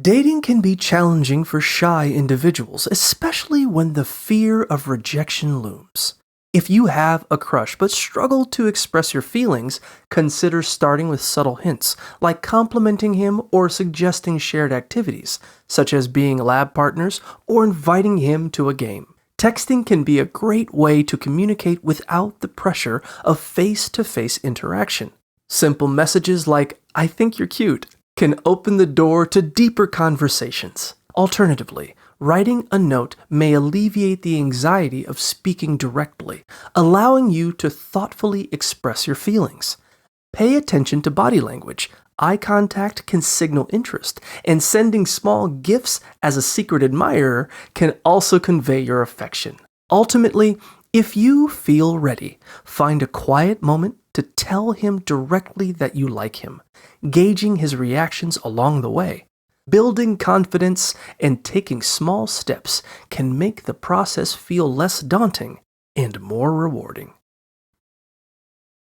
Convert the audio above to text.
Dating can be challenging for shy individuals, especially when the fear of rejection looms. If you have a crush but struggle to express your feelings, consider starting with subtle hints, like complimenting him or suggesting shared activities, such as being lab partners or inviting him to a game. Texting can be a great way to communicate without the pressure of face-to-face interaction. Simple messages like, "I think you're cute," can open the door to deeper conversations. Alternatively, writing a note may alleviate the anxiety of speaking directly, allowing you to thoughtfully express your feelings. Pay attention to body language. Eye contact can signal interest, and sending small gifts as a secret admirer can also convey your affection. Ultimately, if you feel ready, find a quiet moment to tell him directly that you like him, gauging his reactions along the way. Building confidence and taking small steps can make the process feel less daunting and more rewarding.